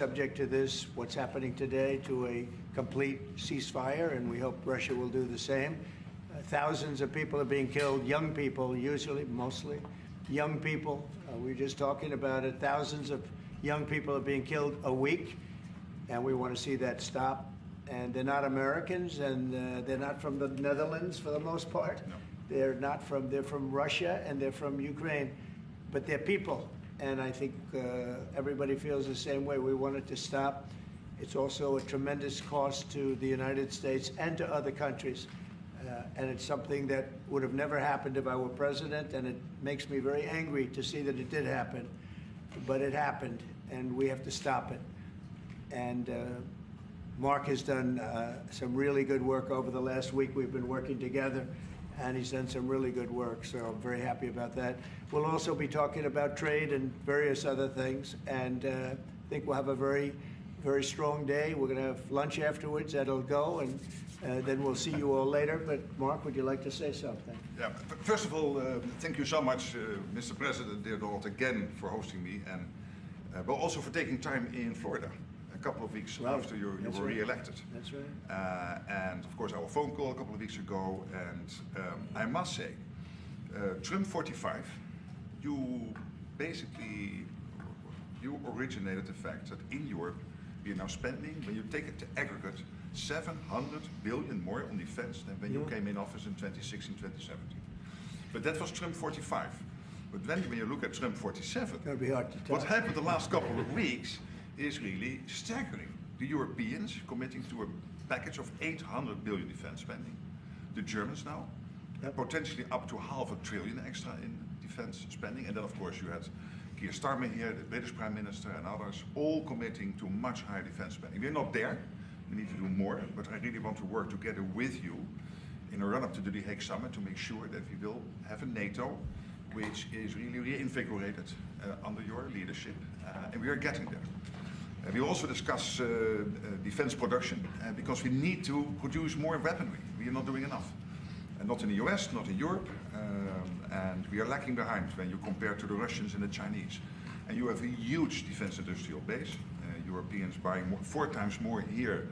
Subject to this, what's happening today, to a complete ceasefire, and we hope Russia will do the same. Thousands of people are being killed, young people, usually, mostly young people. We were just talking about it. Thousands of young people are being killed a week, and we want to see that stop. And they're not Americans, and they're not from the Netherlands for the most part. No. They're from Russia, and they're from Ukraine, but they're people. And I think everybody feels the same way. We want it to stop. It's also a tremendous cost to the United States and to other countries. And it's something that would have never happened if I were president, and it makes me very angry to see that it did happen. But it happened, and we have to stop it. And Mark has done some really good work over the last week. We've been working together, and he's done some really good work, so I'm very happy about that. We'll also be talking about trade and various other things, and I think we'll have a very, very strong day. We're going to have lunch afterwards. That'll go, and then we'll see you all later. But Mark, would you like to say something? Yeah. First of all, thank you so much, Mr. President, dear Donald, again for hosting me, and but also for taking time in Florida. A couple of weeks after you were re-elected. That's right. And of course our phone call a couple of weeks ago, and I must say, Trump 45, you originated the fact that in Europe we are now spending, when you take it to aggregate, 700 billion more on defense than when you came in office in 2016, 2017. But that was Trump 45. But then when you look at Trump 47, it'll be hard to tell. What happened the last couple of weeks is really staggering. The Europeans committing to a package of 800 billion defense spending. The Germans now, potentially up to $500 billion extra in defense spending. And then of course you had Keir Starmer here, the British Prime Minister, and others, all committing to much higher defense spending. We're not there, we need to do more, but I really want to work together with you in a run-up to the The Hague Summit to make sure that we will have a NATO which is really reinvigorated under your leadership, and we are getting there. We also discuss defense production, because we need to produce more weaponry. We are not doing enough. And not in the US, not in Europe, and we are lacking behind when you compare to the Russians and the Chinese. And you have a huge defense industrial base. Europeans buying 4 times more here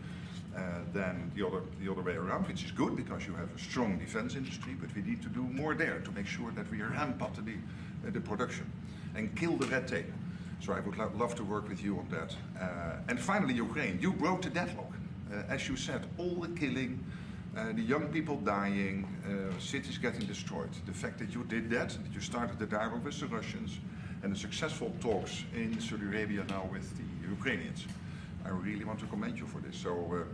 than the other way around, which is good because you have a strong defense industry, but we need to do more there to make sure that we ramp up the production and kill the red tape. So I would love to work with you on that. And finally, Ukraine. You broke the deadlock. As you said, all the killing, the young people dying, cities getting destroyed. The fact that you did that you started the dialogue with the Russians, and the successful talks in Saudi Arabia now with the Ukrainians. I really want to commend you for this. So,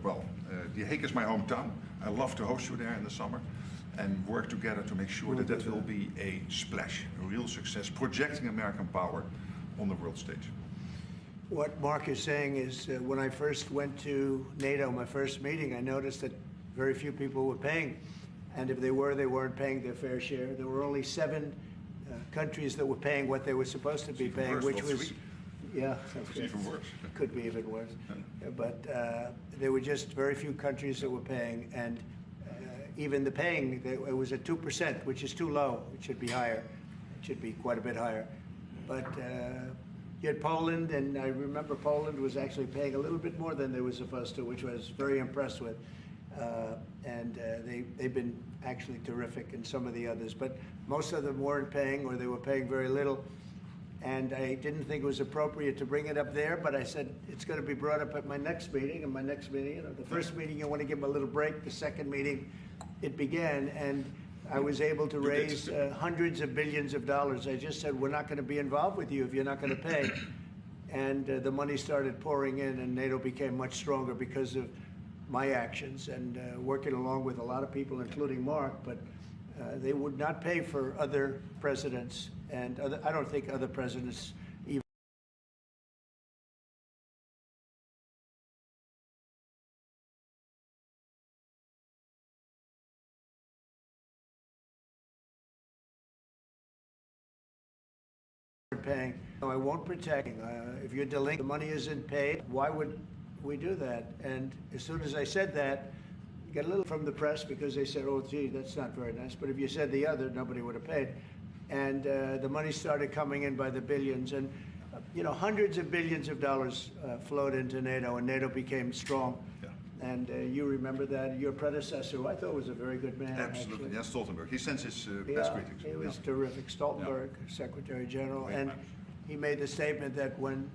The Hague is my hometown. I love to host you there in the summer and work together to make sure that that will be a splash, a real success, projecting American power on the world stage. What Mark is saying is when I first went to NATO, my first meeting, I noticed that very few people were paying. And if they were, they weren't paying their fair share. There were only 7 countries that were paying what they were supposed to be paying, which was... Yeah, it's even worse. Could be even worse. But there were just very few countries that were paying, and even the paying, it was at 2%, which is too low. It should be higher. It should be quite a bit higher. But you had Poland, and I remember Poland was actually paying a little bit more than they were supposed to, which I was very impressed with. And they've been actually terrific, and some of the others. But most of them weren't paying, or they were paying very little. And I didn't think it was appropriate to bring it up there, but I said it's going to be brought up at my next meeting. And my next meeting, the first meeting, you want to give them a little break. The second meeting, it began, and I was able to raise hundreds of billions of dollars. I just said, we're not going to be involved with you if you're not going to pay. And the money started pouring in, and NATO became much stronger because of my actions and working along with a lot of people, including Mark. But they would not pay for other presidents, and I don't think other presidents even paying. No, I won't protect. If you're delinquent, the money isn't paid, why would we do that? And as soon as I said that, you got a little from the press because they said, oh, gee, that's not very nice. But if you said the other, nobody would have paid. And the money started coming in by the billions. And hundreds of billions of dollars flowed into NATO, and NATO became strong. Yeah. And you remember that. Your predecessor, who I thought was a very good man. Absolutely. Actually. Yeah, Stoltenberg. He sends his best greetings. He was terrific. Stoltenberg, Secretary General. Great and man. he made the statement that when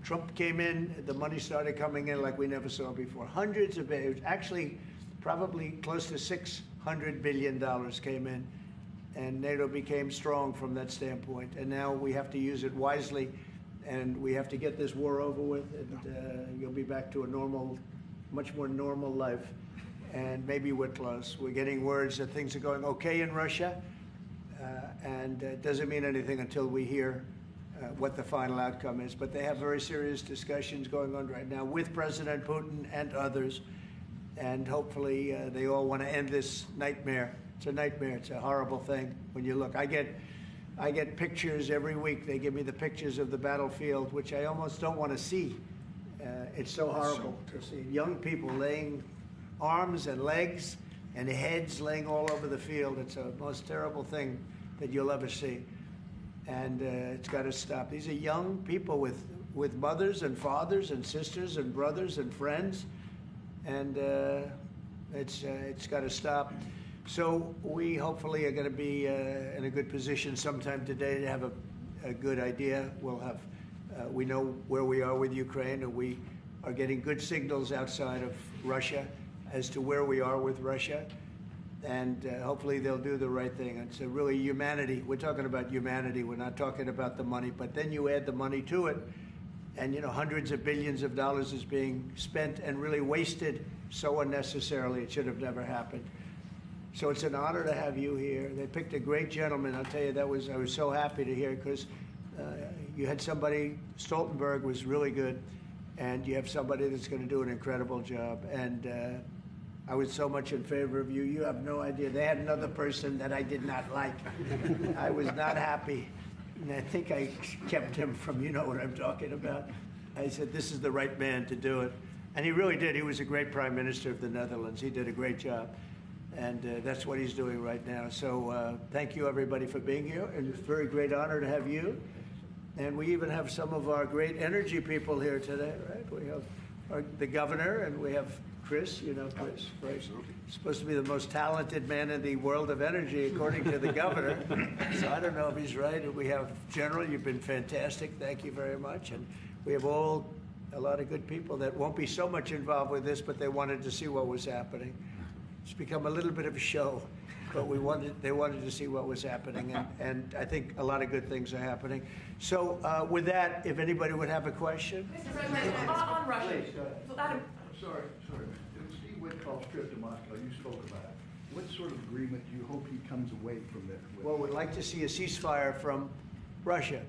Trump came in, the money started coming in like we never saw before. Hundreds of billions, actually probably close to $600 billion came in, and NATO became strong from that standpoint. And now we have to use it wisely, and we have to get this war over with, and you'll be back to a normal, much more normal life. And maybe we're close. We're getting words that things are going okay in Russia, and it doesn't mean anything until we hear what the final outcome is. But they have very serious discussions going on right now with President Putin and others, and hopefully they all want to end this nightmare. It's a nightmare. It's a horrible thing when you look. I get pictures every week. They give me the pictures of the battlefield, which I almost don't want to see. It's so horrible to see young people laying arms and legs and heads laying all over the field. It's the most terrible thing that you'll ever see. And it's got to stop. These are young people with mothers and fathers and sisters and brothers and friends, and it's got to stop. So we hopefully are going to be in a good position sometime today to have a good idea. We'll have we know where we are with Ukraine, and we are getting good signals outside of Russia as to where we are with Russia. And hopefully they'll do the right thing. It's really humanity. We're talking about humanity. We're not talking about the money. But then you add the money to it, and hundreds of billions of dollars is being spent and really wasted so unnecessarily. It should have never happened. So it's an honor to have you here. They picked a great gentleman. I'll tell you, I was so happy to hear, because you had somebody. Stoltenberg was really good, and you have somebody that's going to do an incredible job. And I was so much in favor of you. You have no idea. They had another person that I did not like. I was not happy. And I think I kept him from, you know what I'm talking about. I said, this is the right man to do it. And he really did. He was a great prime minister of the Netherlands. He did a great job. And that's what he's doing right now. So thank you, everybody, for being here. And it's a very great honor to have you. And we even have some of our great energy people here today, right? We have the governor, and we have Chris, Chris, right? Absolutely. Supposed to be the most talented man in the world of energy, according to the governor. So I don't know if he's right. And we have General, you've been fantastic. Thank you very much. And we have a lot of good people that won't be so much involved with this, but they wanted to see what was happening. It's become a little bit of a show, but they wanted to see what was happening, and I think a lot of good things are happening. So with that, if anybody would have a question. Mr. President, on Russia. Please, go ahead. Sorry. Steve Witkoff's trip to Moscow, you spoke about it. What sort of agreement do you hope he comes away from there with? Well, we'd like to see a ceasefire from Russia,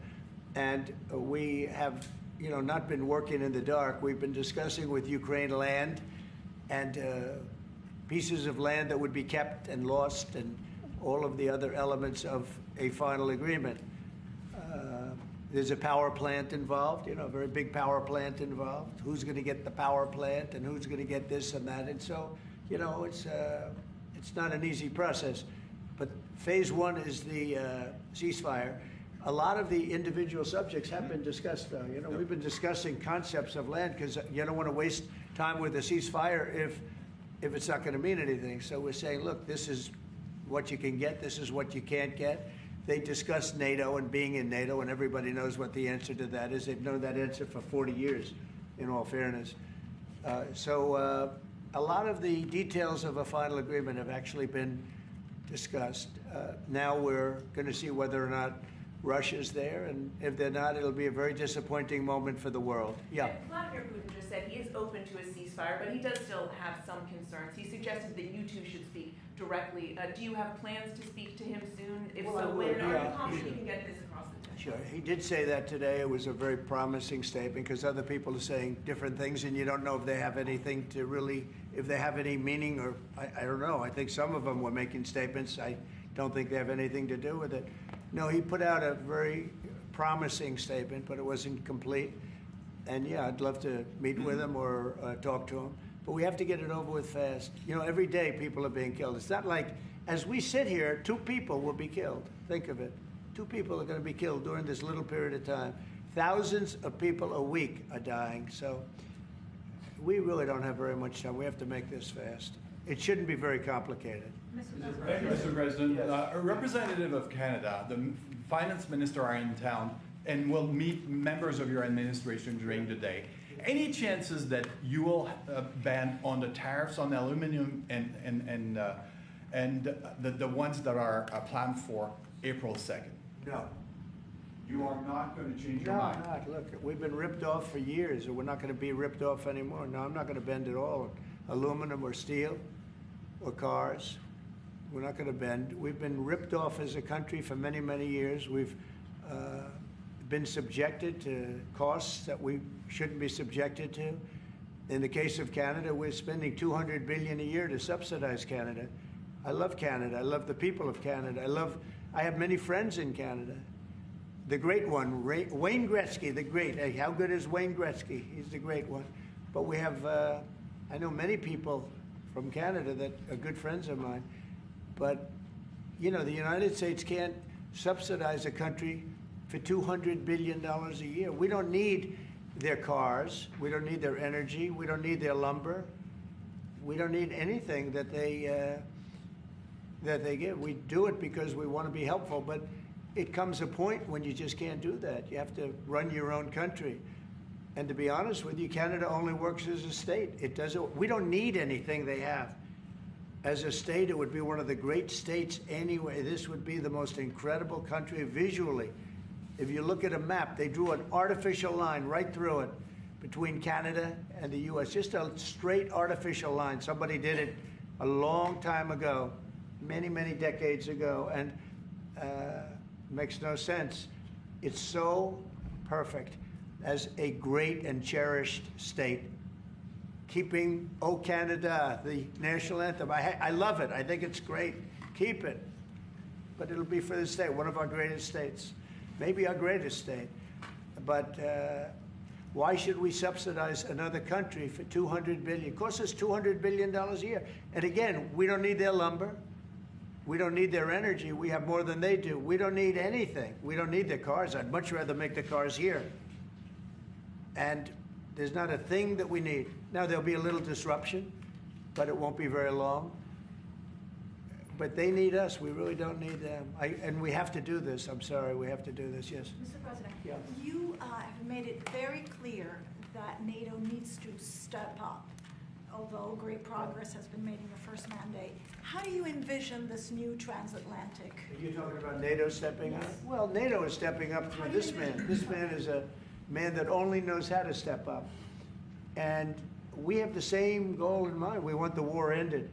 and we have, not been working in the dark. We've been discussing with Ukraine land and pieces of land that would be kept and lost, and all of the other elements of a final agreement. There's a power plant involved, a very big power plant involved. Who's going to get the power plant, and who's going to get this and that? And so, it's not an easy process. But phase one is the ceasefire. A lot of the individual subjects have been discussed, though. We've been discussing concepts of land, because you don't want to waste time with a ceasefire if it's not going to mean anything. So we're saying, look, this is what you can get, this is what you can't get. They discussed NATO and being in NATO, and everybody knows what the answer to that is. They've known that answer for 40 years, in all fairness. So a lot of the details of a final agreement have actually been discussed. Now we're going to see whether or not Russia's there, and if they're not, it'll be a very disappointing moment for the world. Yeah. Vladimir Putin just said he is open to a ceasefire, but he does still have some concerns. He suggested that you two should speak directly. Do you have plans to speak to him soon? If so, when are you confident you can get this across the table? Sure. He did say that today. It was a very promising statement, because other people are saying different things, and you don't know if they have anything to really, if they have any meaning, or I don't know. I think some of them were making statements. I don't think they have anything to do with it. No, he put out a very promising statement, but it wasn't complete. And yeah, I'd love to meet with him or talk to him. But we have to get it over with fast. Every day people are being killed. It's not like, as we sit here, 2 people will be killed. Think of it. 2 people are going to be killed during this little period of time. Thousands of people a week are dying. So we really don't have very much time. We have to make this fast. It shouldn't be very complicated. Thank you, Mr. President. A representative of Canada, the finance minister, are in town and will meet members of your administration during the day. Any chances that you will ban on the tariffs on aluminum and the ones that are planned for April 2nd? No. You are not going to change your No, mind? not. Look, we've been ripped off for years, and we're not going to be ripped off anymore. No, I'm not going to bend at all. Aluminum or steel or cars. We're not going to bend. We've been ripped off as a country for many, many years. We've been subjected to costs that we shouldn't be subjected to. In the case of Canada, we're spending $200 billion a year to subsidize Canada. I love Canada. I love the people of Canada. I have many friends in Canada. The great one, Wayne Gretzky, the great. Hey, how good is Wayne Gretzky? He's the great one. But we have, I know many people from Canada that are good friends of mine. But, you know, the United States can't subsidize a country for $200 billion a year. We don't need their cars. We don't need their energy. We don't need their lumber. We don't need anything that they give. We do it because we want to be helpful, but it comes a point when you just can't do that. You have to run your own country. And to be honest with you, Canada only works as a state. We don't need anything they have. As a state, it would be one of the great states anyway. This would be the most incredible country visually. If you look at a map, they drew an artificial line right through it between Canada and the U.S., just a straight artificial line. Somebody did it a long time ago, many, many decades ago, and makes no sense. It's so perfect as a great and cherished state. Keeping "O Canada," the national anthem. I love it. I think it's great. Keep it. But it'll be for the state, one of our greatest states. Maybe our greatest state. But why should we subsidize another country for $200 billion? It costs us $200 billion a year. And again, we don't need their lumber. We don't need their energy. We have more than they do. We don't need anything. We don't need their cars. I'd much rather make the cars here. And there's not a thing that we need. Now, there'll be a little disruption, but it won't be very long. But they need us. We really don't need them. And we have to do this. I'm sorry. We have to do this. Yes? Mr. President, Yeah. you have made it very clear that NATO needs to step up, although great progress has been made in the first mandate. How do you envision this new transatlantic? Are you talking about NATO stepping up? Well, NATO is stepping up through this man. This man is a man that only knows how to step up. And we have the same goal in mind. We want the war ended.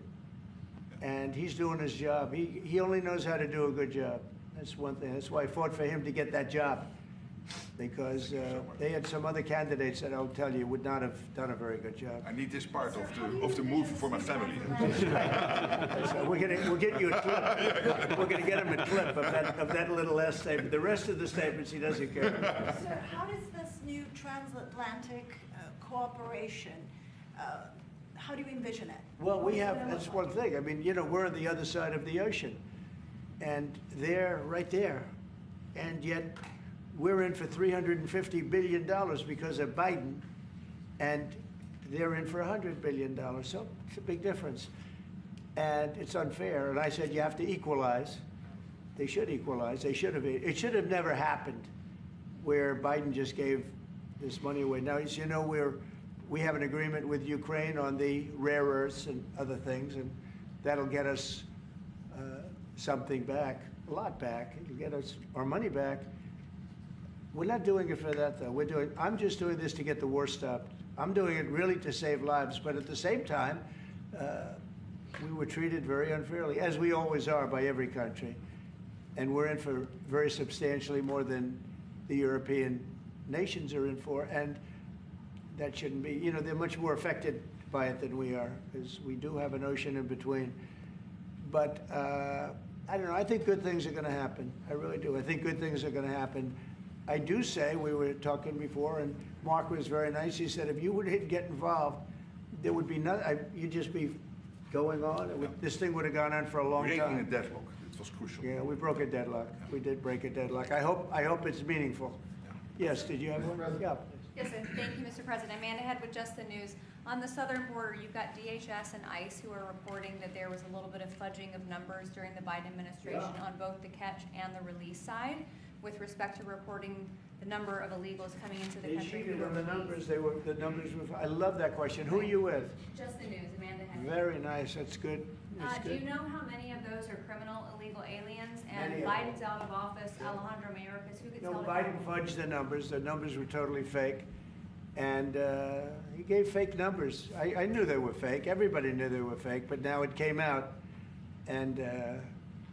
And he's doing his job. He only knows how to do a good job. That's one thing. That's why I fought for him to get that job. Because they had some other candidates that I'll tell you would not have done a very good job. I need this part of the move for my family. So we'll get you a clip. We're going to get him a clip of that little last statement. The rest of the statements he doesn't care. Sir, how does this new transatlantic cooperation, how do you envision it? Well, that's one thing. I mean, you know, we're on the other side of the ocean. And they're right there. And yet we're in for $350 billion because of Biden. And they're in for $100 billion. So it's a big difference. And it's unfair. And I said, you have to equalize. They should equalize. They should have. It should have never happened where Biden just gave this money away. Now, as you know, we have an agreement with Ukraine on the rare earths and other things, and that'll get us something back, a lot back. It'll get us our money back. We're not doing it for that, though. I'm just doing this to get the war stopped. I'm doing it really to save lives, but at the same time, we were treated very unfairly, as we always are by every country. And we're in for very substantially more than the European nations are in for, and that shouldn't be. You know, they're much more affected by it than we are, because we do have an ocean in between. But I don't know. I think good things are going to happen. I really do. I think good things are going to happen. I do say, we were talking before, and Mark was very nice. He said, if you would get involved, there would be nothing. You'd just be going on. This thing would have gone on for a long Breaking time. a deadlock. It was crucial. Yeah, we broke a deadlock. We did break a deadlock. I hope it's meaningful. Yes, did you have one? Yeah. Yes, sir. Thank you, Mr. President. Amanda Head with Just the News. On the southern border, you've got DHS and ICE who are reporting that there was a little bit of fudging of numbers during the Biden administration on both the catch and the release side with respect to reporting the number of illegals coming into the They country. cheated on the numbers. The numbers were, I love that question. Who are you with? Just the News, Amanda Head. Very nice. That's good. That's Do you good. know how many of those are criminal illegal aliens? And Many of Biden's out of office, Alejandro Mayorkas, who gets No, held Biden accountable? fudged the numbers. The numbers were totally fake. And he gave fake numbers. I knew they were fake. Everybody knew they were fake. But now it came out. And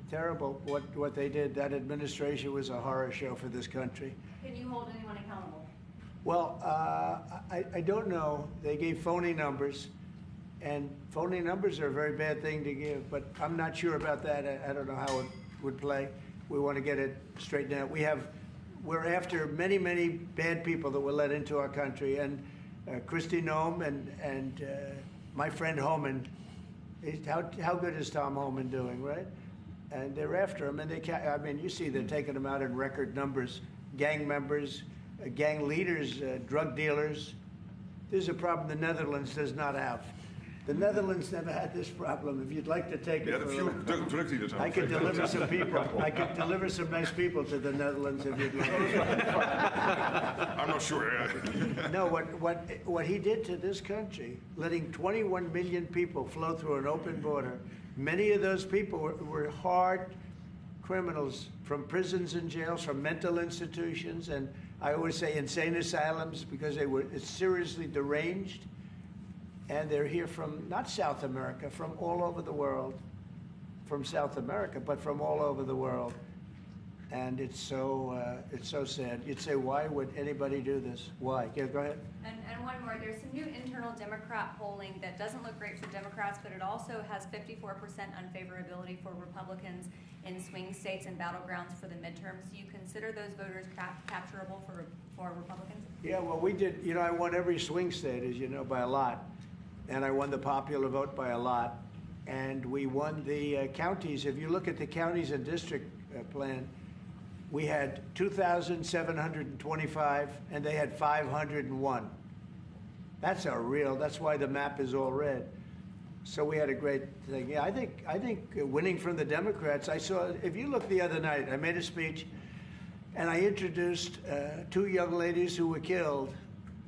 terrible what they did. That administration was a horror show for this country. Can you hold anyone accountable? Well, I don't know. They gave phony numbers. And phony numbers are a very bad thing to give. But I'm not sure about that. I don't know how it would play. We want to get it straightened out. We're after many, many bad people that were let into our country, and Kristi Noem and my friend Homan. How good is Tom Homan doing, right? And they're after him, and you see they're taking him out in record numbers. Gang members, gang leaders, drug dealers. There's a problem the Netherlands does not have. The Netherlands never had this problem. If you'd like to take it, Yeah, a few drug dealers. I could deliver some people. I could deliver some nice people to the Netherlands if you'd like. I'm not sure. No, what he did to this country, letting 21 million people flow through an open border, many of those people were hard criminals from prisons and jails, from mental institutions, and I always say insane asylums because they were seriously deranged. And they're here from, not South America, from all over the world. From South America, but from all over the world. And it's so sad. You'd say, why would anybody do this? Why? Yeah, go ahead. And one more, there's some new internal Democrat polling that doesn't look great for Democrats, but it also has 54% unfavorability for Republicans in swing states and battlegrounds for the midterms. Do you consider those voters capturable for Republicans? Yeah, well, we did, I won every swing state, as you know, by a lot. And I won the popular vote by a lot. And we won the counties. If you look at the counties and district plan, we had 2,725, and they had 501. That's why the map is all red. So we had a great thing. Yeah, I think winning from the Democrats, if you look the other night, I made a speech, and I introduced two young ladies who were killed,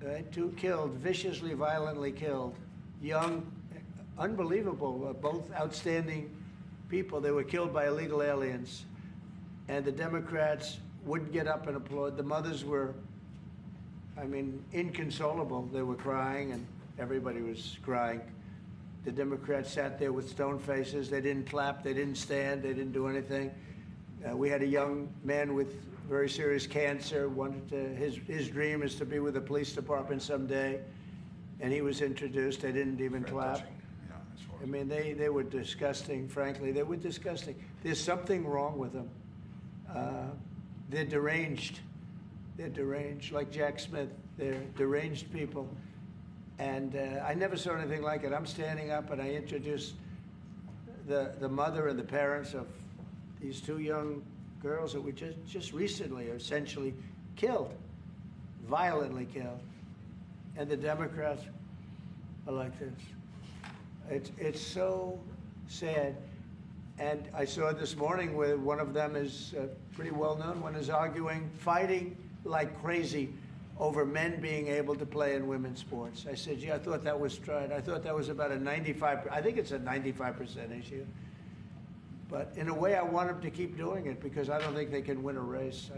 viciously, violently killed. Young, unbelievable, both outstanding people. They were killed by illegal aliens. And the Democrats wouldn't get up and applaud. The mothers were, inconsolable. They were crying, and everybody was crying. The Democrats sat there with stone faces. They didn't clap. They didn't stand. They didn't do anything. We had a young man with very serious cancer. His dream is to be with the police department someday. And he was introduced. They didn't even clap. They were disgusting, frankly. They were disgusting. There's something wrong with them. They're deranged. They're deranged, like Jack Smith. They're deranged people. And I never saw anything like it. I'm standing up, and I introduced the mother and the parents of these two young girls that were just recently essentially killed, violently killed. And the Democrats are like this. It's so sad. And I saw this morning where one of them is pretty well known, one is fighting like crazy over men being able to play in women's sports. I said, I thought that was tried. I thought that was about I think it's a 95% issue. But in a way, I want them to keep doing it because I don't think they can win a race.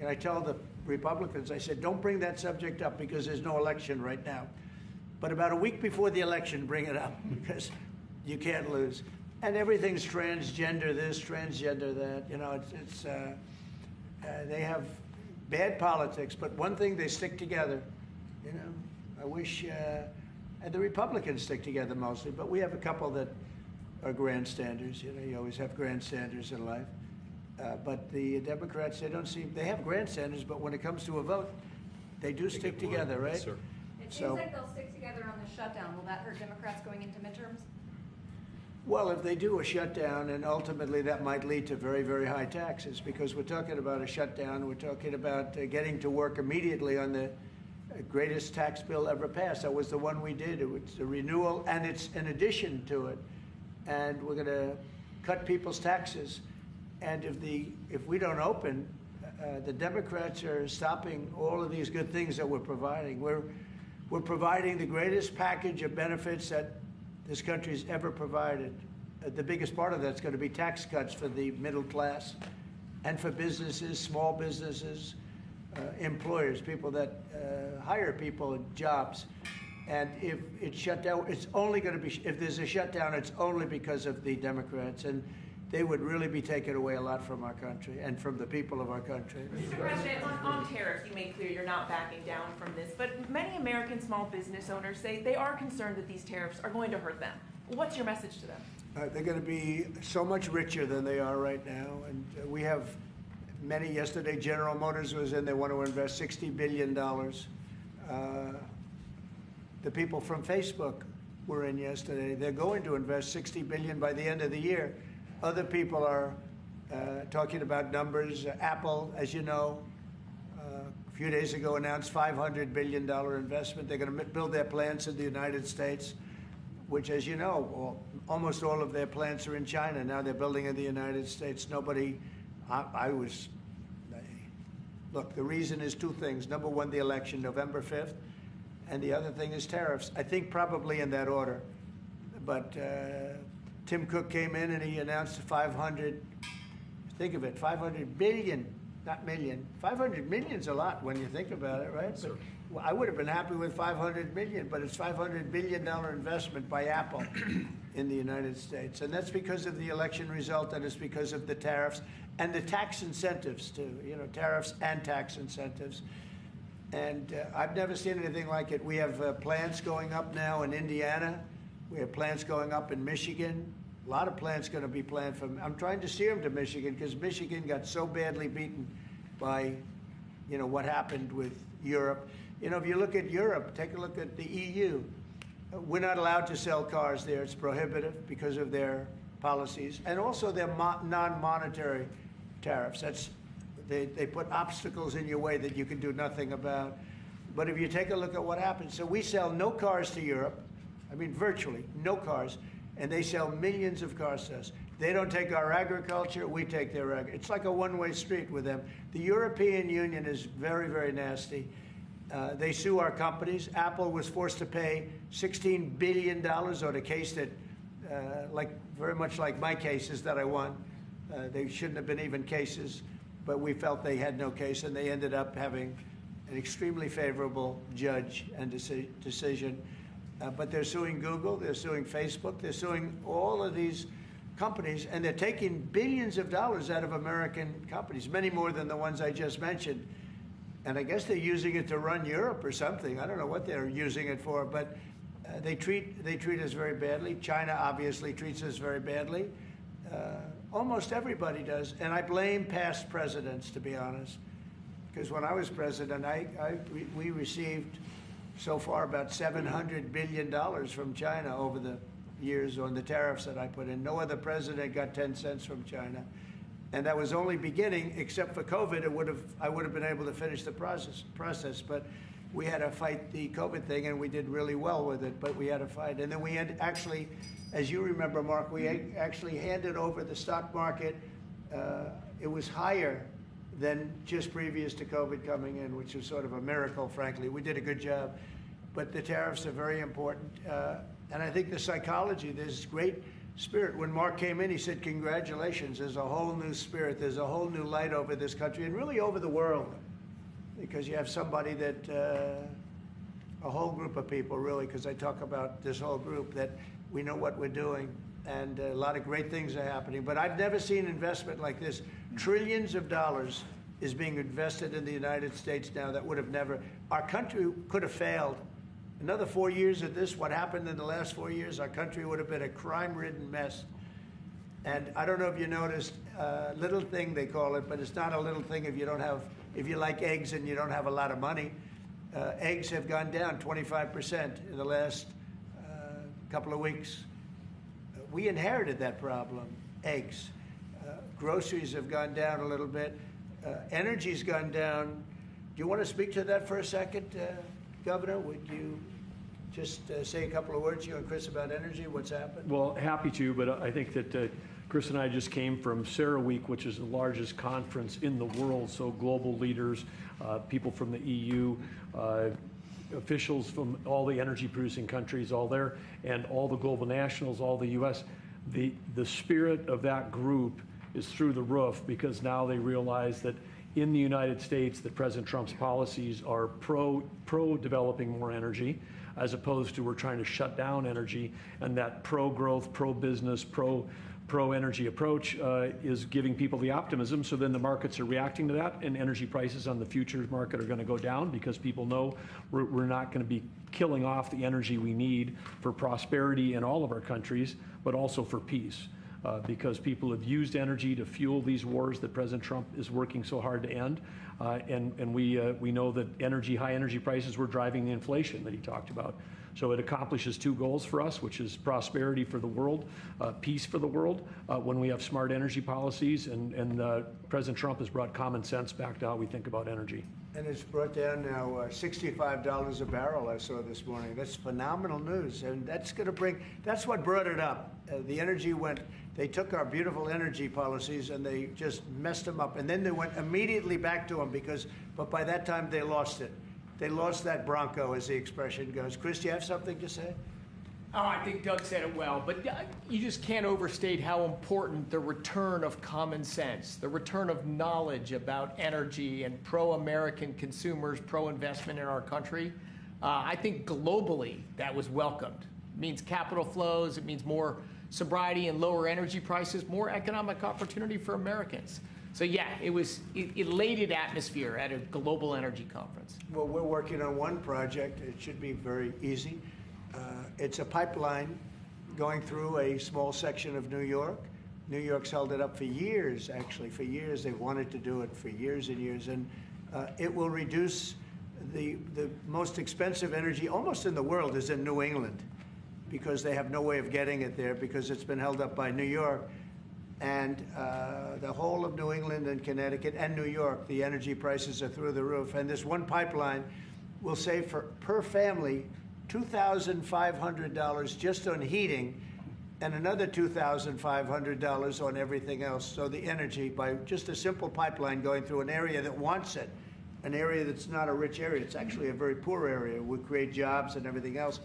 I tell the Republicans, I said, don't bring that subject up because there's no election right now. But about a week before the election, bring it up because you can't lose. And everything's transgender this, transgender that. They have bad politics, but one thing, they stick together. I wish, and the Republicans stick together mostly, but we have a couple that are grandstanders. You always have grandstanders in life. But the Democrats, they have grandstanders, but when it comes to a vote, they do stick together, right? Sir. It seems like they'll stick together on the shutdown. Will that hurt Democrats going into midterms? Well, if they do a shutdown, and ultimately that might lead to very, very high taxes, because we're talking about a shutdown, we're talking about getting to work immediately on the greatest tax bill ever passed. That was the one we did. It was a renewal, and it's an addition to it. And we're going to cut people's taxes. And if we don't open, the Democrats are stopping all of these good things that we're providing. We're providing the greatest package of benefits that this country's ever provided. The biggest part of that's going to be tax cuts for the middle class and for businesses, small businesses, employers, people that hire people, jobs. And if it's shut down, it's only going to be, if there's a shutdown, it's only because of the Democrats. And they would really be taking away a lot from our country and from the people of our country. Mr. President, on tariffs, you made clear you're not backing down from this, but many American small business owners say they are concerned that these tariffs are going to hurt them. What's your message to them? They're going to be so much richer than they are right now. And we have many. Yesterday, General Motors was in. They want to invest $60 billion. The people from Facebook were in yesterday. They're going to invest $60 billion by the end of the year. Other people are talking about numbers. Apple, as you know, a few days ago announced $500 billion investment. They're going to build their plants in the United States, which, as you know, almost all of their plants are in China. Now they're building in the United States. Look, the reason is two things. Number one, the election, November 5th, and the other thing is tariffs. I think probably in that order. But Tim Cook came in and he announced 500, think of it, 500 billion, not million. 500 million's a lot when you think about it, right? But I would have been happy with 500 million, but it's $500 billion investment by Apple in the United States. And that's because of the election result, and it's because of the tariffs and the tax incentives too, tariffs and tax incentives. And I've never seen anything like it. We have plants going up now in Indiana. We have plants going up in Michigan. A lot of plants going to be planned from. I'm trying to steer them to Michigan because Michigan got so badly beaten by, what happened with Europe. If you look at Europe, take a look at the EU. We're not allowed to sell cars there. It's prohibitive because of their policies and also their non-monetary tariffs. They put obstacles in your way that you can do nothing about. But if you take a look at what happens, so we sell no cars to Europe. I mean, virtually no cars, and they sell millions of cars to us. They don't take our agriculture, we take their agriculture. It's like a one-way street with them. The European Union is very, very nasty. They sue our companies. Apple was forced to pay $16 billion on a case that, very much like my cases that I won. They shouldn't have been even cases, but we felt they had no case, and they ended up having an extremely favorable judge and decision. But they're suing Google, they're suing Facebook, they're suing all of these companies, and they're taking billions of dollars out of American companies, many more than the ones I just mentioned. And I guess they're using it to run Europe or something. I don't know what they're using it for, but they treat us very badly. China obviously treats us very badly. Almost everybody does, and I blame past presidents, to be honest, because when I was president, we received so far about $700 billion from China over the years on the tariffs that I put in. No other president got 10 cents from China. And that was only beginning, except for COVID, I would have been able to finish the process. But we had to fight the COVID thing, and we did really well with it, but we had to fight. And then we had actually, as you remember, Mark, we actually handed over the stock market. It was higher than just previous to COVID coming in, which was sort of a miracle, frankly. We did a good job. But the tariffs are very important. And I think the psychology, there's great spirit. When Mark came in, he said, congratulations, there's a whole new spirit, there's a whole new light over this country and really over the world. Because you have somebody that, a whole group of people really, because I talk about this whole group, that we know what we're doing and a lot of great things are happening. But I've never seen investment like this. Trillions of dollars is being invested in the United States now that would have never, our country could have failed. Another 4 years of this, what happened in the last 4 years, our country would have been a crime-ridden mess. And I don't know if you noticed, little thing they call it, but it's not a little thing if you like eggs and you don't have a lot of money. Eggs have gone down 25% in the last couple of weeks. we inherited that problem. Eggs. Groceries have gone down a little bit. Energy's gone down. Do you want to speak to that for a second, Governor? Would you just say a couple of words, you and Chris, about energy, what's happened? Well, happy to, but I think that Chris and I just came from CERAWeek, which is the largest conference in the world, so global leaders, people from the EU, officials from all the energy producing countries, all there, and all the global nationals, all the US. The spirit of that group is through the roof, because now they realize that in the United States that President Trump's policies are pro developing more energy, as opposed to we're trying to shut down energy, and that pro-growth, pro-business, pro-energy approach is giving people the optimism. So then the markets are reacting to that, and energy prices on the futures market are going to go down, because people know we're not going to be killing off the energy we need for prosperity in all of our countries, but also for peace. Because people have used energy to fuel these wars that President Trump is working so hard to end. And we know that high energy prices were driving the inflation that he talked about. So it accomplishes two goals for us, which is prosperity for the world, peace for the world, when we have smart energy policies. And President Trump has brought common sense back to how we think about energy. And it's brought down now $65 a barrel, I saw this morning. That's phenomenal news. And that's what brought it up. The energy they took our beautiful energy policies and they just messed them up. And then they went immediately back to them but by that time they lost it. They lost that bronco, as the expression goes. Chris, do you have something to say? Oh, I think Doug said it well, but you just can't overstate how important the return of common sense, the return of knowledge about energy and pro-American consumers, pro-investment in our country. I think globally that was welcomed. It means capital flows, it means more sobriety and lower energy prices, more economic opportunity for Americans. So yeah, it was elated atmosphere at a global energy conference. Well, we're working on one project. It should be very easy. It's a pipeline going through a small section of New York. New York's held it up for years, actually, for years. They've wanted to do it for years and years. And it will reduce the most expensive energy almost in the world is in New England, because they have no way of getting it there because it's been held up by New York. And the whole of New England and Connecticut and New York, the energy prices are through the roof. And this one pipeline will save per family $2,500 just on heating, and another $2,500 on everything else. So the energy, by just a simple pipeline going through an area that wants it, an area that's not a rich area, it's actually a very poor area, would create jobs and everything else.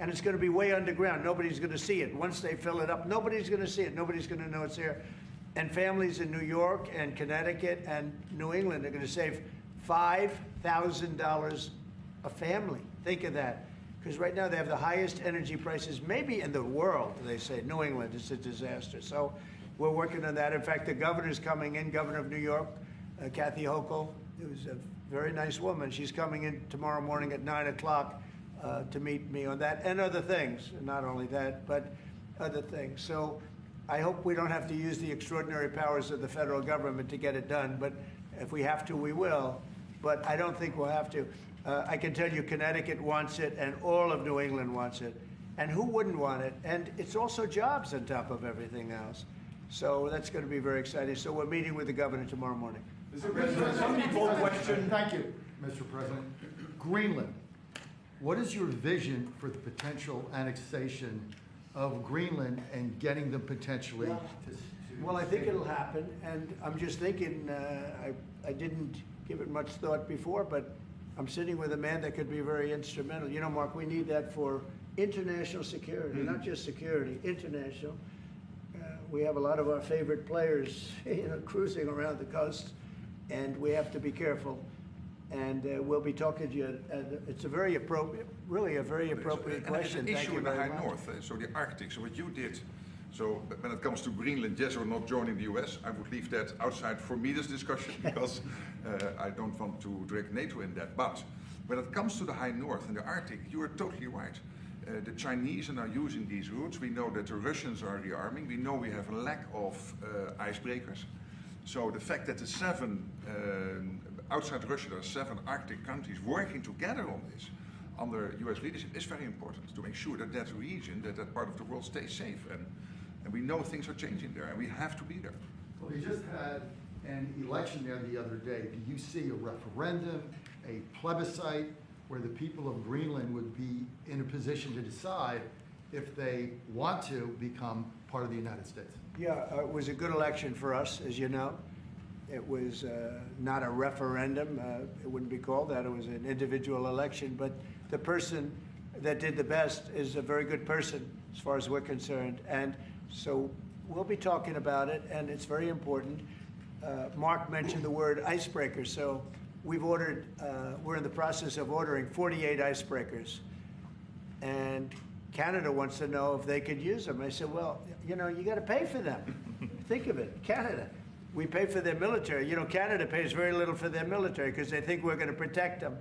And it's going to be way underground. Nobody's going to see it. Once they fill it up, nobody's going to see it. Nobody's going to know it's there. And families in New York and Connecticut and New England are going to save $5,000 a family. Think of that. Because right now they have the highest energy prices maybe in the world, they say. New England is a disaster. So we're working on that. In fact, the governor's coming in, Governor of New York, Kathy Hochul, who's a very nice woman. She's coming in tomorrow morning at 9 o'clock to meet me on that and other things. Not only that, but other things. So I hope we don't have to use the extraordinary powers of the federal government to get it done. But if we have to, we will. But I don't think we'll have to. I can tell you Connecticut wants it, and all of New England wants it. And who wouldn't want it? And it's also jobs on top of everything else. So that's going to be very exciting. So we're meeting with the governor tomorrow morning. Mr. President, some people question. Thank you, Mr. President. Greenland. What is your vision for the potential annexation of Greenland and getting them potentially to Well, I think it'll happen. And I'm just thinking, I didn't give it much thought before, but I'm sitting with a man that could be very instrumental. You know, Mark, we need that for international security, not just security, international. We have a lot of our favorite players, cruising around the coast, and we have to be careful. And we'll be talking to you. It's a very appropriate, really a very appropriate question. It's an Thank issue you in the very high much. north, so the Arctic. So what you did. So when it comes to Greenland, yes or not joining the US, I would leave that outside for me, this discussion, because I don't want to drag NATO in that. But when it comes to the high north and the Arctic, you are totally right. The Chinese are now using these routes. We know that the Russians are rearming. We know we have a lack of icebreakers. So the fact that the outside Russia, there are 7 Arctic countries working together on this under US leadership is very important to make sure that that region, that part of the world stays safe. And And we know things are changing there, and we have to be there. Well, we just had an election there the other day. Do you see a referendum, a plebiscite, where the people of Greenland would be in a position to decide if they want to become part of the United States? Yeah, it was a good election for us, as you know. It was not a referendum. It wouldn't be called that. It was an individual election. But the person that did the best is a very good person, as far as we're concerned. And so we'll be talking about it, and it's very important. Mark mentioned the word icebreaker. So we've ordered, we're in the process of ordering 48 icebreakers. And Canada wants to know if they could use them. I said, well, you know, you got to pay for them. Think of it, Canada. We pay for their military. You know, Canada pays very little for their military because they think we're going to protect them.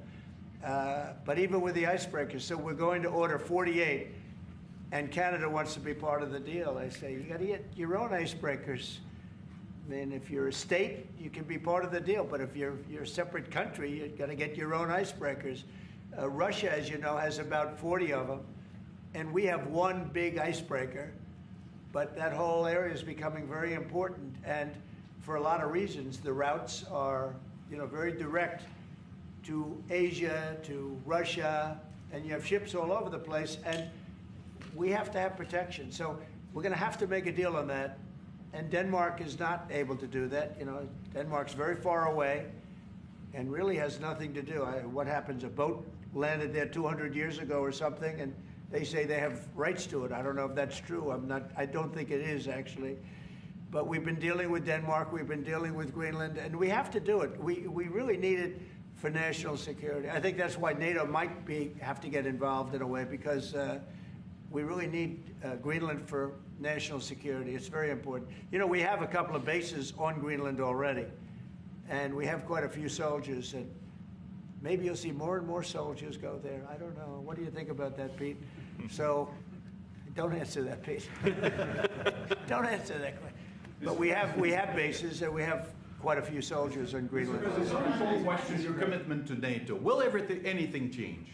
But even with the icebreakers, so we're going to order 48, and Canada wants to be part of the deal. I say, you got to get your own icebreakers. I mean, if you're a state, you can be part of the deal. But if you're a separate country, you've got to get your own icebreakers. Russia, as you know, has about 40 of them. And we have one big icebreaker. But that whole area is becoming very important. And for a lot of reasons, the routes are, you know, very direct to Asia, to Russia, and you have ships all over the place. And we have to have protection. So we're going to have to make a deal on that. And Denmark is not able to do that. You know, Denmark's very far away and really has nothing to do. What happens? A boat landed there 200 years ago or something, and they say they have rights to it. I don't know if that's true. I don't think it is, actually. But we've been dealing with Denmark. We've been dealing with Greenland, and we have to do it. We really need it for national security. I think that's why NATO might have to get involved in a way, because we really need Greenland for national security. It's very important. You know, we have a couple of bases on Greenland already, and we have quite a few soldiers, and maybe you'll see more and more soldiers go there. I don't know. What do you think about that, Pete? So, don't answer that, Pete. Don't answer that question. But we have bases, and we have quite a few soldiers on Greenland. Some people question your commitment to NATO. Will anything change?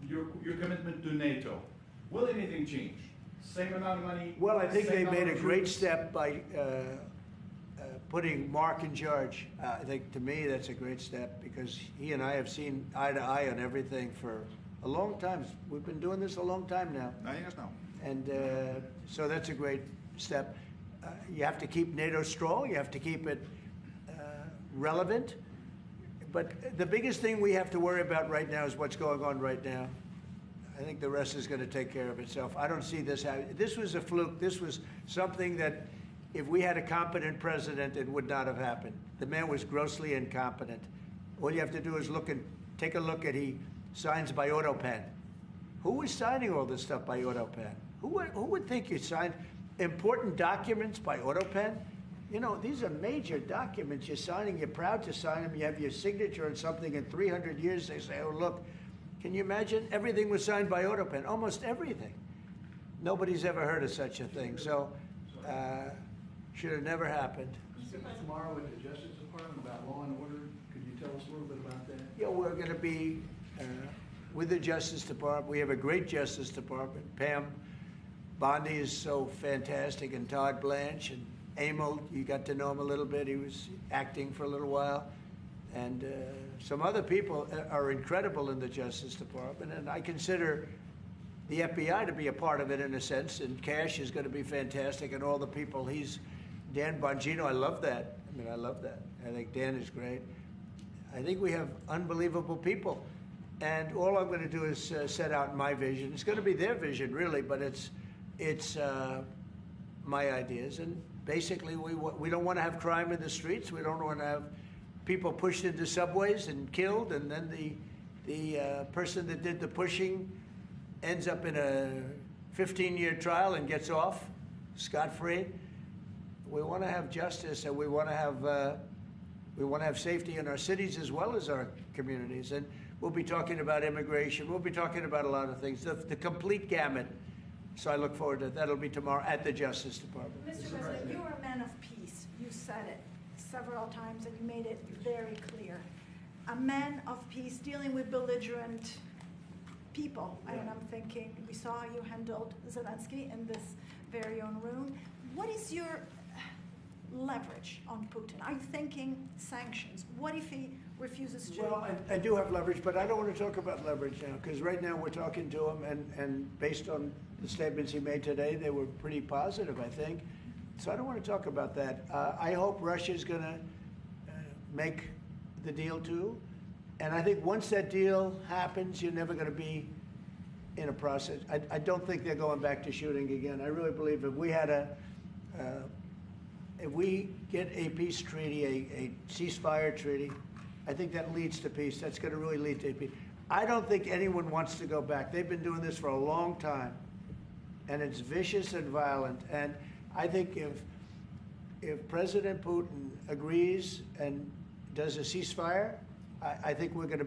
Your commitment to NATO. Will anything change? Same amount of money? Well, I think they made a great step by putting Mark in charge. I think, to me, that's a great step, because he and I have seen eye to eye on everything for a long time. We've been doing this a long time now. 9 years now. And so that's a great step. You have to keep NATO strong. You have to keep it relevant. But the biggest thing we have to worry about right now is what's going on right now. I think the rest is going to take care of itself. I don't see this happening. This was a fluke. This was something that, if we had a competent president, it would not have happened. The man was grossly incompetent. All you have to do is take a look at, he signs by AutoPen. Who was signing all this stuff by AutoPen? Who would think you signed important documents by AutoPen? You know, these are major documents you're signing. You're proud to sign them. You have your signature on something. In 300 years, they say, oh, look, can you imagine? Everything was signed by AutoPen, almost everything. Nobody's ever heard of such a thing. So, should have never happened. Tomorrow with the Justice Department about law and order. Could you tell us a little bit about that? Yeah, we're going to be with the Justice Department. We have a great Justice Department. Pam Bondi is so fantastic, and Todd Blanche, and Emil, you got to know him a little bit. He was acting for a little while. And some other people are incredible in the Justice Department, and I consider the FBI to be a part of it in a sense, and Cash is going to be fantastic, and all the people. Dan Bongino, I love that. I mean, I love that. I think Dan is great. I think we have unbelievable people, and all I'm going to do is set out my vision. It's going to be their vision, really, but it's my ideas, and basically we don't want to have crime in the streets. We don't want to have people pushed into subways and killed, and then the person that did the pushing ends up in a 15-year trial and gets off scot-free. We want to have justice, and we want to have safety in our cities as well as our communities. And we'll be talking about immigration. We'll be talking about a lot of things, the complete gamut. So I look forward to that. That'll be tomorrow at the Justice Department. Mr. President, you are a man of peace. You said it several times, and you made it very clear. A man of peace dealing with belligerent people, and I'm thinking, we saw how you handled Zelensky in this very own room. What is your leverage on Putin? Are you thinking sanctions? What if he refuses to? Well, I do have leverage, but I don't want to talk about leverage now, because right now we're talking to him, and based on the statements he made today, they were pretty positive, I think. So I don't want to talk about that. I hope Russia's going to make the deal too. And I think once that deal happens, you're never going to be in a process. I don't think they're going back to shooting again. I really believe if we had if we get a peace treaty, a ceasefire treaty, I think that leads to peace. That's going to really lead to peace. I don't think anyone wants to go back. They've been doing this for a long time, and it's vicious and violent. And I think if President Putin agrees and does a ceasefire, I think we're going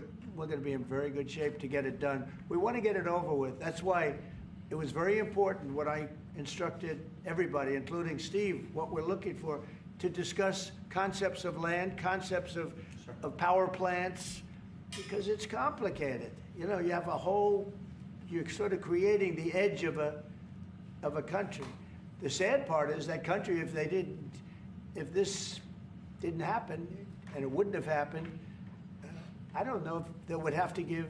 to be in very good shape to get it done. We want to get it over with. That's why it was very important what I instructed everybody, including Steve, what we're looking for, to discuss concepts of land, concepts of power plants, because it's complicated. You know, you have you're sort of creating the edge of a country. The sad part is that country, if this didn't happen, and it wouldn't have happened, I don't know if they would have to give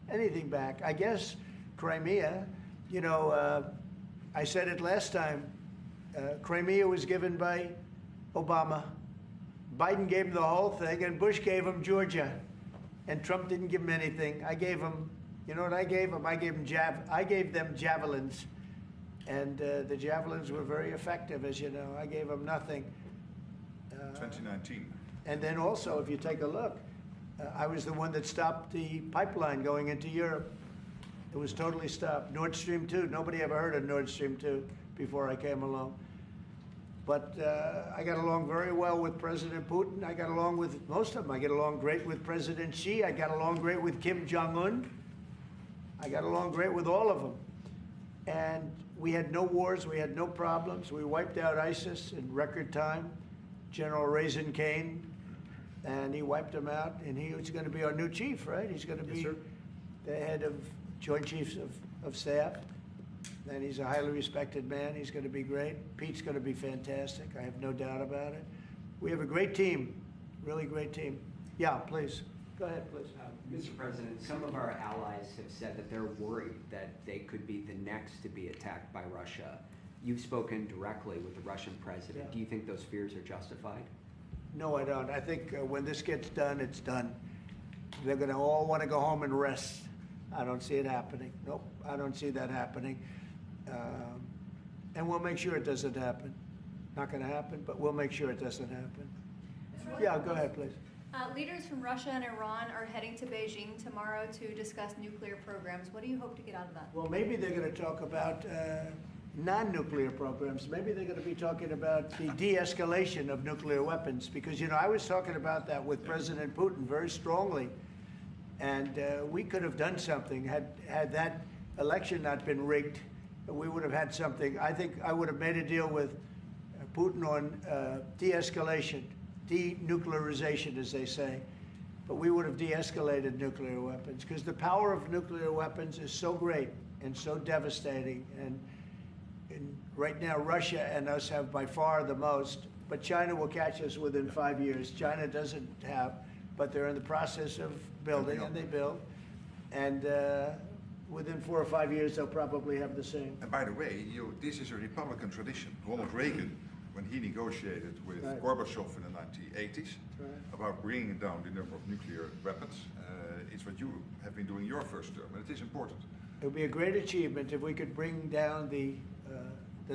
anything back. I guess Crimea, you know, I said it last time, Crimea was given by Obama. Biden gave him the whole thing, and Bush gave him Georgia. And Trump didn't give him anything. I gave him, you know what I gave him? I gave them javelins. And the javelins were very effective, as you know. I gave them nothing. 2019. And then also, if you take a look, I was the one that stopped the pipeline going into Europe. It was totally stopped. Nord Stream 2, nobody ever heard of Nord Stream 2 before I came along. But I got along very well with President Putin. I got along with most of them. I get along great with President Xi. I got along great with Kim Jong-un. I got along great with all of them. And we had no wars. We had no problems. We wiped out ISIS in record time. General Raisin Kane, and he wiped them out. And he was going to be our new chief, right? He's going to be the head of Joint Chiefs of Staff. And he's a highly respected man. He's going to be great. Pete's going to be fantastic. I have no doubt about it. We have a great team, really great team. Yeah, please. Go ahead, please. Mr. President, some of our allies have said that they're worried that they could be the next to be attacked by Russia. You've spoken directly with the Russian president. Yeah. Do you think those fears are justified? No, I don't. I think when this gets done, it's done. They're going to all want to go home and rest. I don't see it happening. Nope, I don't see that happening. And we'll make sure it doesn't happen. Not going to happen, but we'll make sure it doesn't happen. Yeah, go ahead, please. Leaders from Russia and Iran are heading to Beijing tomorrow to discuss nuclear programs. What do you hope to get out of that? Well, maybe they're going to talk about non-nuclear programs. Maybe they're going to be talking about the de-escalation of nuclear weapons, because, you know, I was talking about that with President Putin very strongly, and we could have done something. Had that election not been rigged, we would have had something. I think I would have made a deal with Putin on de-escalation, denuclearization, as they say, but we would have de-escalated nuclear weapons, because the power of nuclear weapons is so great and so devastating. And right now, Russia and us have by far the most, but China will catch us within 5 years. China doesn't have, but they're in the process of building, and they build. And within 4 or 5 years, they'll probably have the same. And by the way, this is a Republican tradition. Ronald Reagan, when he negotiated with Gorbachev in the 1980s about bringing down the number of nuclear weapons, it's what you have been doing your first term, and it is important. It would be a great achievement if we could bring down the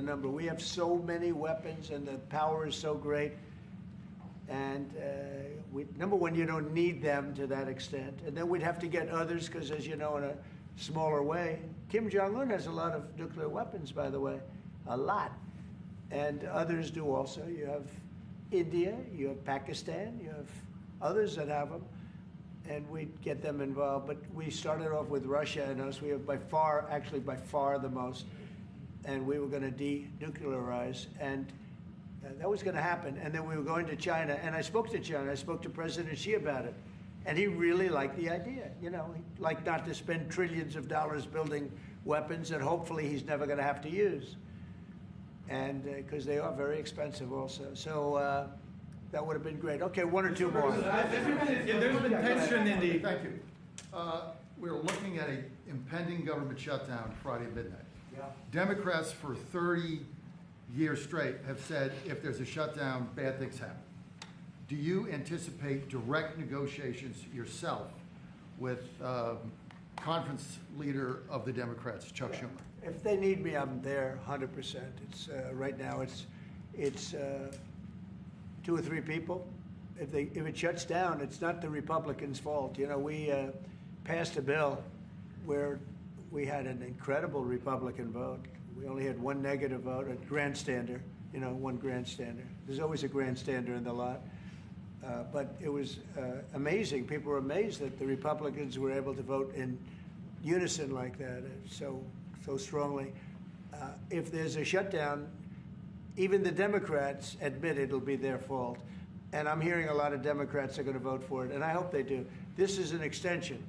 number. We have so many weapons, and the power is so great. And number one, you don't need them to that extent. And then we'd have to get others, because, as you know, in a smaller way. Kim Jong-un has a lot of nuclear weapons, by the way, a lot. And others do also. You have India, you have Pakistan, you have others that have them. And we'd get them involved. But we started off with Russia and us. We have by far the most. And we were going to denuclearize. And that was going to happen. And then we were going to China. And I spoke to China. I spoke to President Xi about it. And he really liked the idea. You know, he'd like not to spend trillions of dollars building weapons that hopefully he's never going to have to use. And because they are very expensive also. So that would have been great. Okay, one or two more. There's been tension in the... Thank you. We're looking at an impending government shutdown Friday at midnight. Yeah. Democrats for 30 years straight have said if there's a shutdown, bad things happen. Do you anticipate direct negotiations yourself with conference leader of the Democrats, Chuck Schumer? If they need me, I'm there 100%. It's right now. It's 2 or 3 people. If it shuts down, it's not the Republicans' fault. You know, we passed a bill where we had an incredible Republican vote. We only had 1 negative vote, a grandstander. You know, 1 grandstander. There's always a grandstander in the lot. But it was amazing. People were amazed that the Republicans were able to vote in unison like that, so strongly. If there's a shutdown, even the Democrats admit it'll be their fault. And I'm hearing a lot of Democrats are going to vote for it, and I hope they do. This is an extension.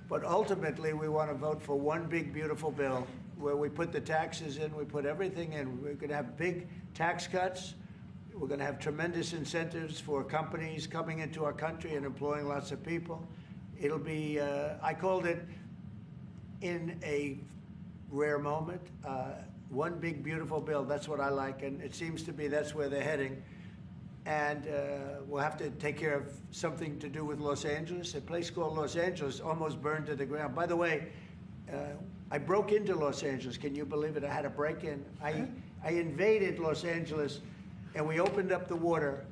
But ultimately, we want to vote for one big, beautiful bill where we put the taxes in, we put everything in. We're going to have big tax cuts. We're going to have tremendous incentives for companies coming into our country and employing lots of people. It'll be, I called it, in a rare moment, one big, beautiful bill. That's what I like, and it seems to be that's where they're heading. And we'll have to take care of something to do with Los Angeles. A place called Los Angeles almost burned to the ground. By the way, I broke into Los Angeles. Can you believe it? I had a break-in. I invaded Los Angeles, and we opened up the water,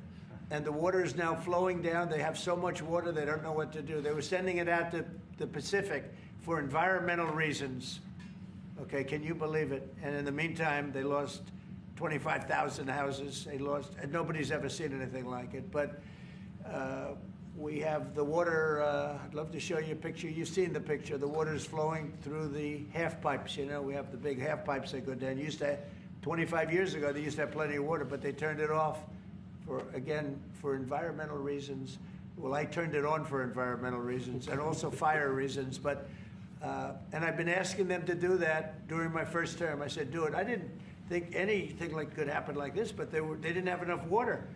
and the water is now flowing down. They have so much water, they don't know what to do. They were sending it out to the Pacific for environmental reasons. Okay, can you believe it? And in the meantime, they lost 25,000 houses. They lost, and nobody's ever seen anything like it. But we have the water. I'd love to show you a picture. You've seen the picture. The water is flowing through the half pipes. You know, we have the big half pipes that go down. 25 years ago, they used to have plenty of water, but they turned it off for environmental reasons. Well, I turned it on for environmental reasons and also fire reasons. But and I've been asking them to do that during my first term. I said, do it. I didn't think anything could happen like this, but they didn't have enough water.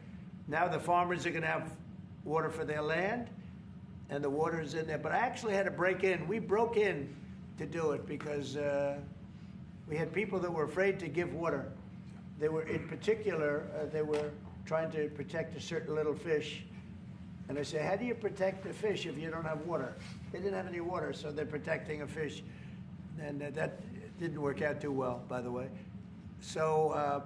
Now the farmers are going to have water for their land, and the water is in there. But I actually had to break in. We broke in to do it because we had people that were afraid to give water. They were, in particular, they were trying to protect a certain little fish. And I said, how do you protect a fish if you don't have water? They didn't have any water, so they're protecting a fish. And that didn't work out too well, by the way. So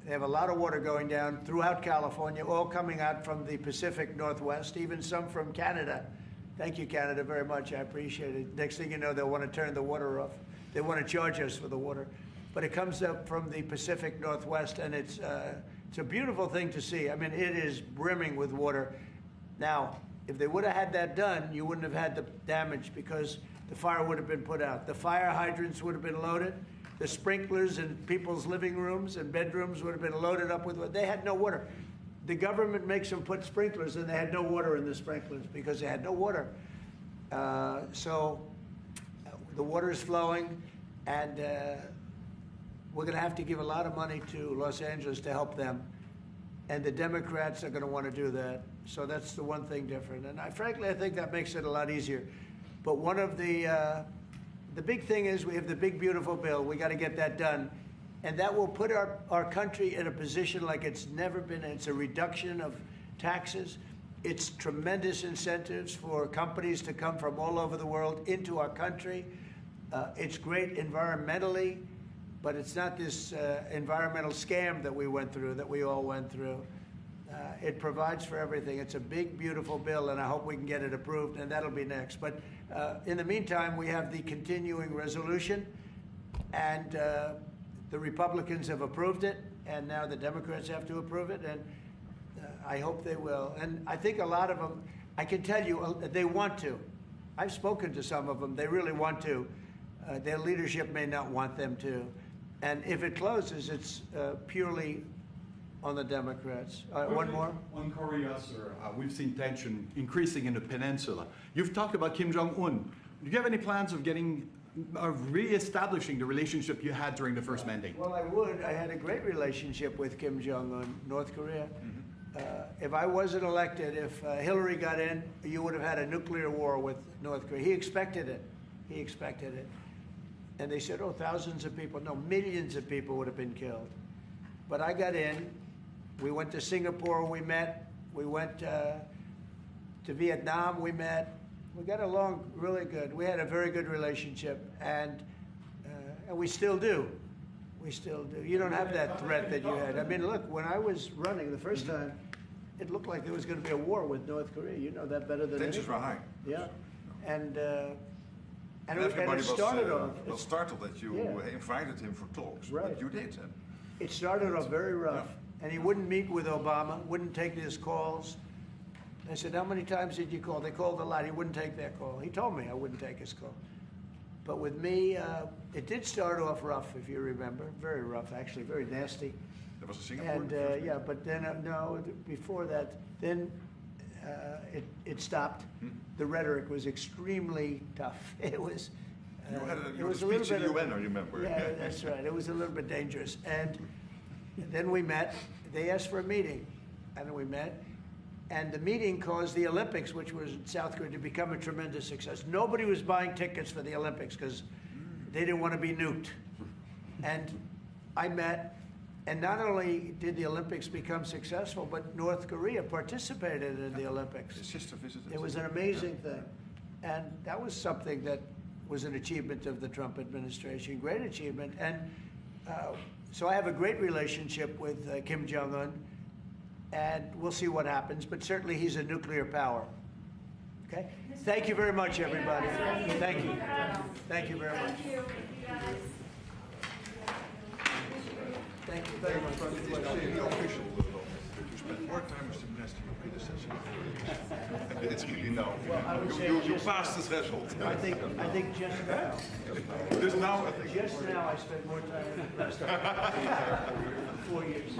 they have a lot of water going down throughout California, all coming out from the Pacific Northwest, even some from Canada. Thank you, Canada, very much. I appreciate it. Next thing you know, they'll want to turn the water off. They want to charge us for the water. But it comes up from the Pacific Northwest, and it's a beautiful thing to see. I mean, it is brimming with water. Now, if they would have had that done, you wouldn't have had the damage because the fire would have been put out. The fire hydrants would have been loaded. The sprinklers in people's living rooms and bedrooms would have been loaded up with water. They had no water. The government makes them put sprinklers, and they had no water in the sprinklers because they had no water. So the water is flowing, and we're going to have to give a lot of money to Los Angeles to help them. And the Democrats are going to want to do that. So that's the one thing different. And frankly, I think that makes it a lot easier. But one of the big thing is we have the big, beautiful bill. We got to get that done. And that will put our country in a position like it's never been. It's a reduction of taxes. It's tremendous incentives for companies to come from all over the world into our country. It's great environmentally, but it's not this environmental scam that we went through, that we all went through. It provides for everything. It's a big, beautiful bill, and I hope we can get it approved, and that'll be next. But in the meantime, we have the continuing resolution, and the Republicans have approved it, and now the Democrats have to approve it, and I hope they will. And I think a lot of them, I can tell you, they want to. I've spoken to some of them. They really want to. Their leadership may not want them to. And if it closes, it's purely on the Democrats. One more? On Korea, sir, we've seen tension increasing in the peninsula. You've talked about Kim Jong-un. Do you have any plans of re-establishing the relationship you had during the first mandate? Well, I would. I had a great relationship with Kim Jong-un, North Korea. If I wasn't elected, if Hillary got in, you would have had a nuclear war with North Korea. He expected it. He expected it. And they said, oh, thousands of people. No, millions of people would have been killed. But I got in. We went to Singapore, we met. We went to Vietnam, we met. We got along really good. We had a very good relationship, and we still do. We still do. You don't have that threat that you had. I mean, look, when I was running the first time, it looked like there was going to be a war with North Korea. You know that better than anyone. Tensions were high. Yeah, and everybody it started was startled that you invited him for talks. Right. But you did. It started off very rough, and he wouldn't meet with Obama, wouldn't take his calls. I said, how many times did you call? They called a lot. He wouldn't take their call. He told me I wouldn't take his call. But with me, it did start off rough, if you remember. Very rough, actually, very nasty. There was a Singapore. And yeah, but then, no, before that, then it stopped. The rhetoric was extremely tough. It was. You had it was a little speech bit in the UN, I remember. Yeah, that's right. It was a little bit dangerous. And then we met. They asked for a meeting, and then we met. And the meeting caused the Olympics, which was in South Korea, to become a tremendous success. Nobody was buying tickets for the Olympics because they didn't want to be nuked. And I met, and not only did the Olympics become successful, but North Korea participated in the Olympics. His sister visited. It was an amazing thing. And that was something that was an achievement of the Trump administration, great achievement. And so I have a great relationship with Kim Jong-un. And we'll see what happens, but certainly he's a nuclear power. Okay? Thank you very much, everybody. Thank you. Thank you very much. Thank you very much. It is clearly official that you spent more time as the minister your predecessor. It's really no. Well, you passed the threshold. I think just now. Just now, I think. Just now I spent more time than the last 4 years.